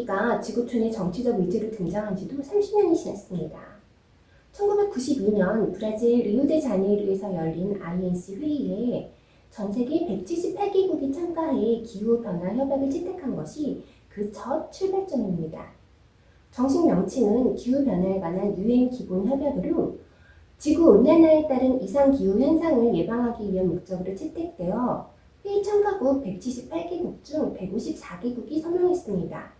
기후위기가 지구촌의 정치적 의제로 등장한 지도 30년이 지났습니다. 1992년 브라질 리우데자네이루에서 열린 INC 회의에 전 세계 178개국이 참가해 기후변화 협약을 채택한 것이 그 첫 출발점입니다. 정식 명칭은 기후변화에 관한 유엔 기본 협약으로 지구온난화에 따른 이상기후 현상을 예방하기 위한 목적으로 채택되어 회의 참가국 178개국 중 154개국이 서명했습니다.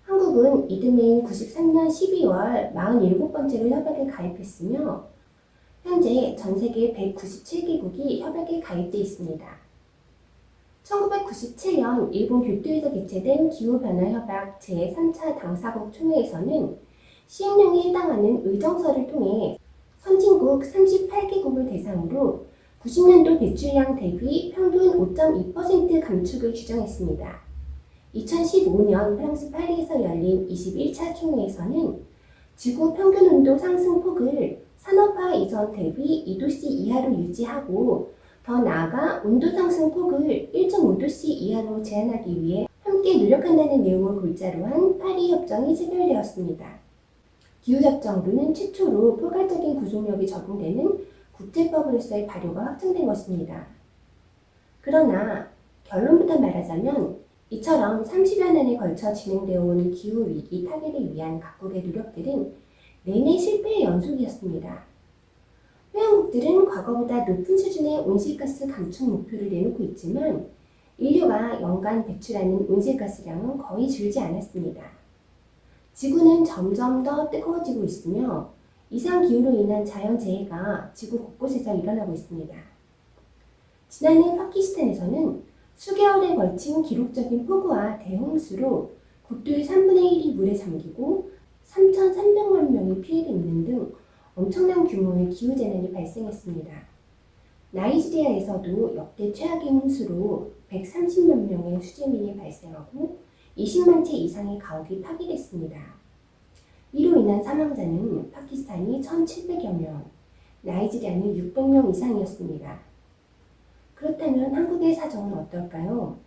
한국은 이듬해인 93년 12월 47번째로 협약에 가입했으며 현재 전 세계 197개국이 협약에 가입돼 있습니다. 1997년 일본 교토에서 개최된 기후변화협약 제3차 당사국 총회에서는 시행령에 해당하는 의정서를 통해 선진국 38개국을 대상으로 90년도 배출량 대비 평균 5.2% 감축을 규정했습니다. 2015년 프랑스 파리에서 열린 21차 총회에서는 지구 평균 온도 상승 폭을 산업화 이전 대비 2도씨 이하로 유지하고 더 나아가 온도 상승 폭을 1.5도씨 이하로 제한하기 위해 함께 노력한다는 내용을 골자로 한 파리 협정이 체결되었습니다. 기후협정으로는 최초로 포괄적인 구속력이 적용되는 국제법으로서의 발효가 확정된 것입니다. 그러나 결론부터 말하자면 이처럼 30여 년에 걸쳐 진행되어 온 기후위기 타개를 위한 각국의 노력들은 내내 실패의 연속이었습니다. 회원국들은 과거보다 높은 수준의 온실가스 감축 목표를 내놓고 있지만 인류가 연간 배출하는 온실가스량은 거의 줄지 않았습니다. 지구는 점점 더 뜨거워지고 있으며 이상기후로 인한 자연재해가 지구 곳곳에서 일어나고 있습니다. 지난해 파키스탄에서는 수개월에 걸친 기록적인 폭우와 대홍수로 국토의 3분의 1이 물에 잠기고 3,300만 명이 피해를 입는 등 엄청난 규모의 기후재난이 발생했습니다. 나이지리아에서도 역대 최악의 홍수로 130만 명의 수재민이 발생하고 20만 채 이상의 가옥이 파괴됐습니다. 이로 인한 사망자는 파키스탄이 1,700여 명, 나이지리아는 600명 이상이었습니다. 그렇다면 한국의 사정은 어떨까요?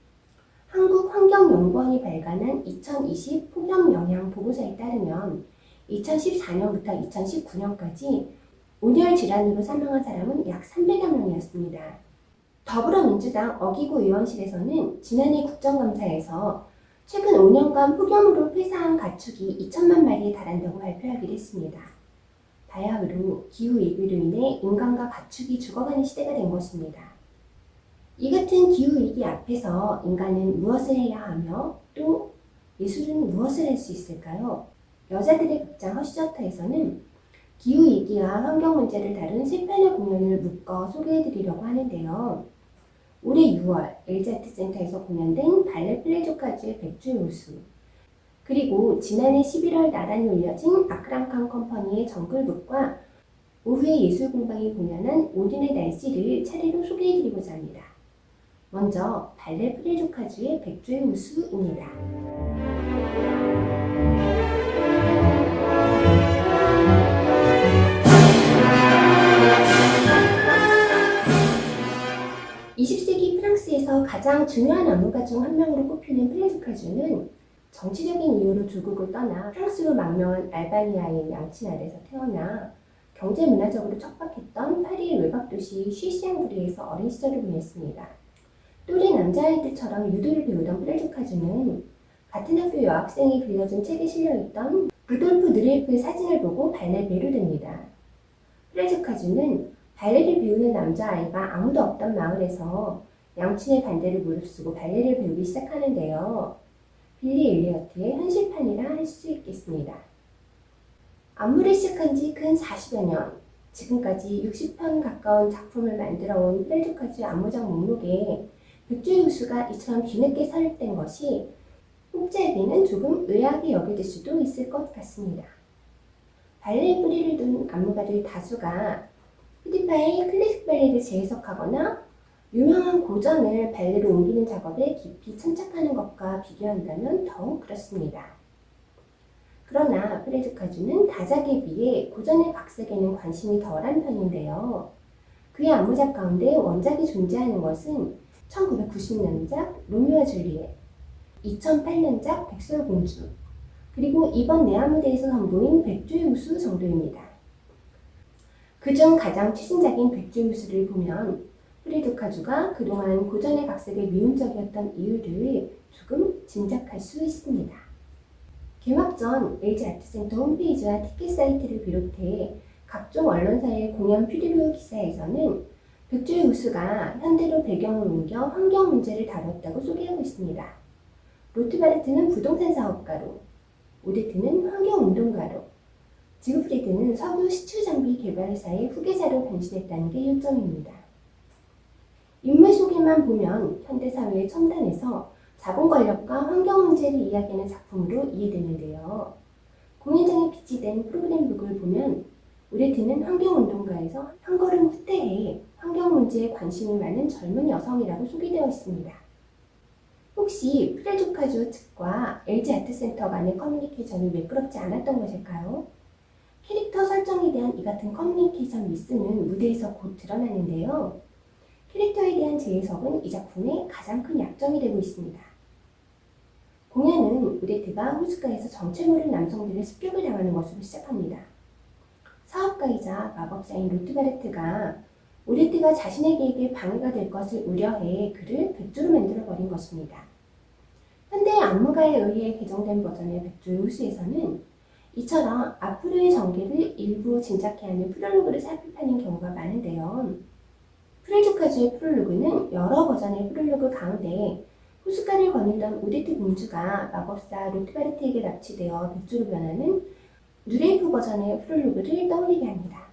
한국환경연구원이 발간한 2020 폭염영향 보고서에 따르면 2014년부터 2019년까지 온열 질환으로 사망한 사람은 약 300여 명이었습니다. 더불어민주당 어기구 의원실에서는 지난해 국정감사에서 최근 5년간 폭염으로 폐사한 가축이 2천만 마리에 달한다고 발표하기도 했습니다. 바야흐로 기후위기로 인해 인간과 가축이 죽어가는 시대가 된 것입니다. 이 같은 기후위기 앞에서 인간은 무엇을 해야 하며 또 예술은 무엇을 할 수 있을까요? 여자들의 극장 허쉬저터에서는 기후위기와 환경 문제를 다룬 세 편의 공연을 묶어 소개해드리려고 하는데요. 올해 6월 LG 아트센터에서 공연된 발레 플레조카즈의 백주의 호수, 그리고 지난해 11월 나란히 올려진 아크람칸 컴퍼니의 정글북과 오후에 예술공방이 공연한 오늘의 날씨를 차례로 소개해드리고자 합니다. 먼저 발레 플레조카즈의 백주의 호수입니다. 프랑스에서 가장 중요한 안무가 중 한 명으로 꼽히는 플레조카주는 정치적인 이유로 조국을 떠나 프랑스로 망명한 알바니아인 양친 아래에서 태어나 경제 문화적으로 척박했던 파리의 외곽도시 쉬시앙브르에서 어린 시절을 보냈습니다. 또래 남자아이들처럼 유도를 배우던 플레조카주는 같은 학교 여학생이 빌려준 책에 실려있던 루돌프 느레이프의 사진을 보고 발레에 매료됩니다. 플레조카주는 발레를 배우는 남자아이가 아무도 없던 마을에서 양친의 반대를 무릅쓰고 발레를 배우기 시작하는데요. 빌리 엘리어트의 현실판이라 할 수 있겠습니다. 안무를 시작한 지 근 40여 년, 지금까지 60편 가까운 작품을 만들어온 플레조카즈 안무장 목록에 백주의 호수가 이처럼 뒤늦게 설립된 것이 혹자에게는 조금 의아하게 여겨질 수도 있을 것 같습니다. 발레에 뿌리를 둔 안무가들 다수가 후디파의 클래식 발레를 재해석하거나 유명한 고전을 발레로 옮기는 작업에 깊이 천착하는 것과 비교한다면 더욱 그렇습니다. 그러나 플레조카주는 다작에 비해 고전의 각색에는 관심이 덜한 편인데요. 그의 안무작 가운데 원작이 존재하는 것은 1990년작 로미오와 줄리엣, 2008년작 백설공주, 그리고 이번 내화무대에서 선보인 백조의 우수 정도입니다. 그중 가장 최신작인 백조의 우수를 보면 프레드카주가 그동안 고전의 각색에 미움적이었던 이유를 조금 짐작할 수 있습니다. 개막 전 LG아트센터 홈페이지와 티켓 사이트를 비롯해 각종 언론사의 공연 퓨리로 기사에서는 백조의 우수가 현대로 배경을 옮겨 환경 문제를 다뤘다고 소개하고 있습니다. 로트바르트는 부동산 사업가로, 오데트는 환경운동가로, 지그프리드는 석유 시추 장비 개발 회사의 후계자로 변신했다는 게 요점입니다. 인물 소개만 보면 현대사회의 첨단에서 자본 권력과 환경 문제를 이야기하는 작품으로 이해되는데요. 공연장에 비치된 프로그램북을 보면 오데트는 환경운동가에서 한 걸음 후퇴해 환경 문제에 관심이 많은 젊은 여성이라고 소개되어 있습니다. 혹시 프레주카주 측과 LG아트센터 간의 커뮤니케이션이 매끄럽지 않았던 것일까요? 캐릭터 설정에 대한 이 같은 커뮤니케이션 미스는 무대에서 곧 드러나는데요. 캐릭터에 대한 재해석은 이 작품의 가장 큰 약점이 되고 있습니다. 공연은 오데트가 호숫가에서 정체 모를 남성들의 습격을 당하는 것으로 시작합니다. 사업가이자 마법사인 로트바르트가 오데트가 자신의 계획에 방해가 될 것을 우려해 그를 백조로 만들어버린 것입니다. 현대의 안무가에 의해 개정된 버전의 백조의 우수에서는 이처럼 앞으로의 전개를 일부 짐작해 하는 프롤로그를 삽입하는 경우가 많은데요. 프레주카주의 프롤로그는 여러 버전의 프롤로그 가운데 호숫가를 거닐던 오데트 공주가 마법사 로트바르트에게 납치되어 백조로 변하는 누레이프 버전의 프롤로그를 떠올리게 합니다.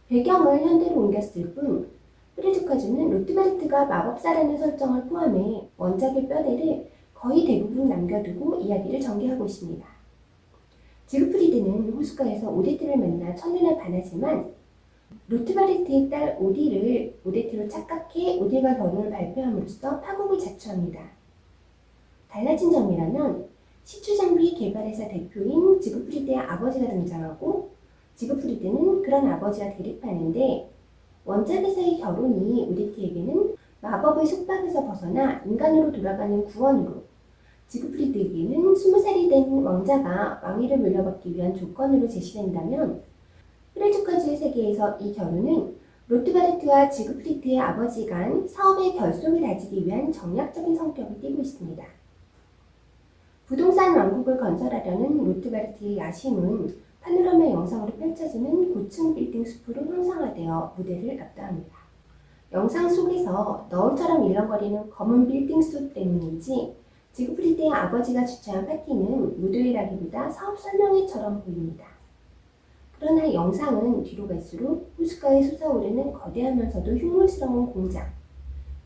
배경을 현대로 옮겼을 뿐 프레주카주는 로트바르트가 마법사라는 설정을 포함해 원작의 뼈대를 거의 대부분 남겨두고 이야기를 전개하고 있습니다. 지그프리드는 호숫가에서 오데트를 만나 첫눈에 반하지만 로트바르트의 딸 오디를 오데트로 착각해 오디가 결혼을 발표함으로써 파국을 자초합니다. 달라진 점이라면 시추장비 개발회사 대표인 지그프리드의 아버지가 등장하고 지그프리드는 그런 아버지와 대립하는데 원작에서의 결혼이 오데트에게는 마법의 속박에서 벗어나 인간으로 돌아가는 구원으로, 지그프리드에게는 20살이 된 왕자가 왕위를 물려받기 위한 조건으로 제시된다면 프레주카주의 세계에서 이 결혼은 로트바르트와 지그프리드의 아버지 간 사업의 결속을 다지기 위한 정략적인 성격을 띠고 있습니다. 부동산 왕국을 건설하려는 로트바르트의 야심은 파노라마 영상으로 펼쳐지는 고층 빌딩 숲으로 형상화되어 무대를 압도합니다. 영상 속에서 너울처럼 일렁거리는 검은 빌딩 숲 때문인지 지그프리드의 아버지가 주최한 파티는 무도회라기보다 사업 설명회처럼 보입니다. 그러나 영상은 뒤로 갈수록 호숫가에 솟아오르는 거대하면서도 흉물스러운 공장,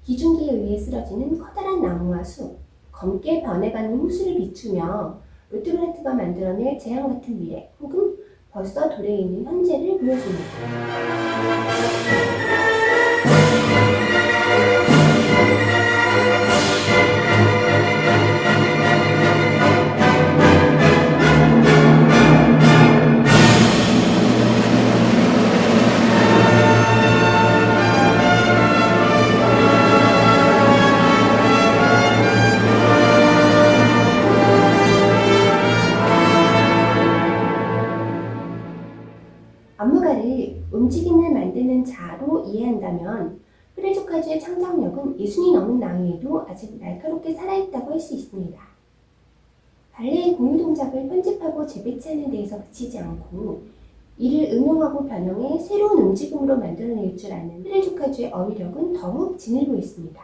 기중기에 의해 쓰러지는 커다란 나무와 숲, 검게 변해가는 호수를 비추며 로트바르트가 만들어낼 재앙 같은 미래 혹은 벌써 도래해 있는 현재를 보여줍니다. 안무가를 움직임을 만드는 자로 이해한다면 프레주카주의 창작력은 예순이 넘은 나이에도 아직 날카롭게 살아있다고 할 수 있습니다. 발레의 공유 동작을 편집하고 재배치하는 데에서 그치지 않고 이를 응용하고 변형해 새로운 움직임으로 만들어낼 줄 아는 프레주카주의 어휘력은 더욱 진해 보였습니다.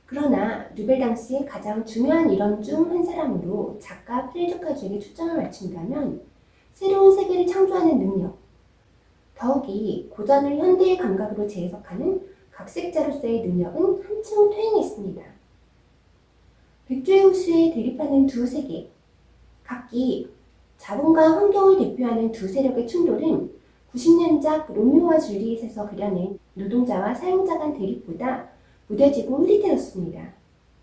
그러나 누벨 당시의 가장 중요한 일원 중 한 사람으로 작가 프레주카주에게 초점을 맞춘다면 새로운 세계를 창조하는 능력, 더욱이 고전을 현대의 감각으로 재해석하는 각색자로서의 능력은 한층 퇴행했습니다. 백조의 호수에 대립하는 두 세계, 각기 자본과 환경을 대표하는 두 세력의 충돌은 90년작 로미오와 줄리엣에서 그려낸 노동자와 사용자 간 대립보다 무뎌지고 흐릿해졌습니다.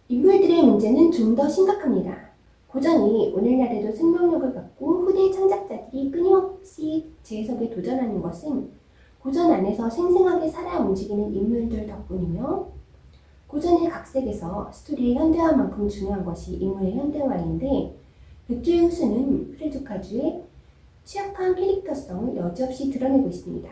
인물들의 문제는 좀 더 심각합니다. 고전이 오늘날에도 생명력을 갖고 후대 창작자들이 끊임없이 재해석에 도전하는 것은 고전 안에서 생생하게 살아 움직이는 인물들 덕분이며 고전의 각색에서 스토리의 현대화만큼 중요한 것이 인물의 현대화인데 백조의 호수는 프레주카주의 취약한 캐릭터성을 여지없이 드러내고 있습니다.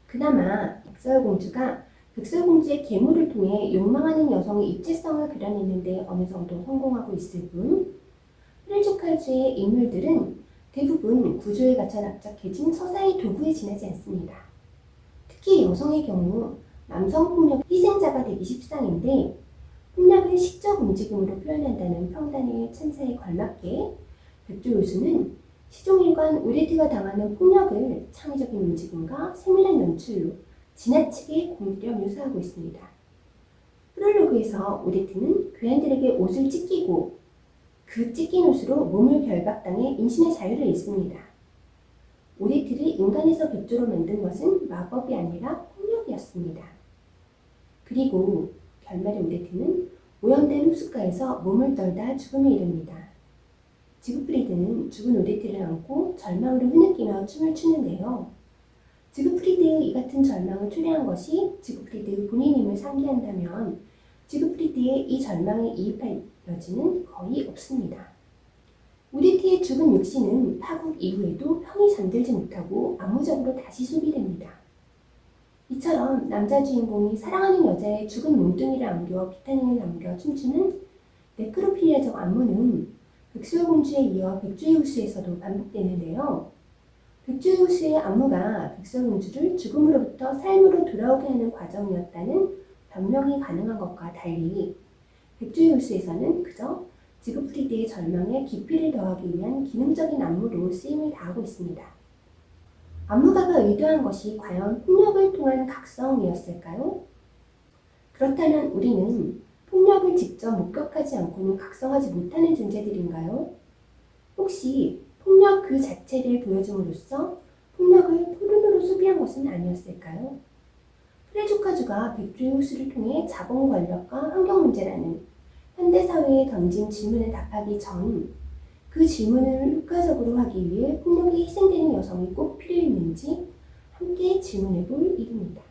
그나마 백설공주가 백설공주의 계모를 통해 욕망하는 여성의 입체성을 그려내는데 어느 정도 성공하고 있을 뿐 프레주카주의 인물들은 대부분 구조에 갇혀 납작해진 서사의 도구에 지나지 않습니다. 특히 여성의 경우 남성 폭력 희생자가 되기 십상인데 폭력을 시적 움직임으로 표현한다는 평단의 찬사에 걸맞게 백조요수는 시종일관 오데트가 당하는 폭력을 창의적인 움직임과 세밀한 연출로 지나치게 공들여 묘사하고 있습니다. 프롤로그에서 오데트는 괴한들에게 옷을 찢기고 그 찢긴 옷으로 몸을 결박당해 인신의 자유를 잃습니다. 오데트를 인간에서 백조로 만든 것은 마법이 아니라 폭력이었습니다. 그리고 결말의 오데트는 오염된 호숫가에서 몸을 떨다 죽음에 이릅니다. 지그프리드는 죽은 오데트를 안고 절망으로 흐느끼며 춤을 추는데요. 지그프리드의 이 같은 절망을 초래한 것이 지그프리드 본인임을 상기한다면 지그프리드의 이 절망에 이입할 여지는 거의 없습니다. 오데트의 죽은 육신은 파국 이후에도 편히 잠들지 못하고 암무적으로 다시 소비됩니다. 이처럼 남자 주인공이 사랑하는 여자의 죽은 몸뚱이를 안겨 비타민을 남겨 춤추는 네크로필리아적 안무는 백설공주에 이어 백조의 호수에서도 반복되는데요. 백조의 호수의 안무가 백설공주를 죽음으로부터 삶으로 돌아오게 하는 과정이었다는 변명이 가능한 것과 달리 백조의 호수에서는 그저 지그프리드의 절망에 깊이를 더하기 위한 기능적인 안무로 쓰임을 다하고 있습니다. 안무가가 의도한 것이 과연 폭력을 통한 각성이었을까요? 그렇다면 우리는 폭력을 직접 목격하지 않고는 각성하지 못하는 존재들인가요? 혹시 폭력 그 자체를 보여줌으로써 폭력을 포르노로 소비한 것은 아니었을까요? 프레주카주가 백조의 호수를 통해 자본 권력과 환경 문제라는 현대사회에 던진 질문에 답하기 전 그 질문을 효과적으로 하기 위해 폭력에 희생되는 여성이 꼭 필요했는지 함께 질문해 볼 일입니다.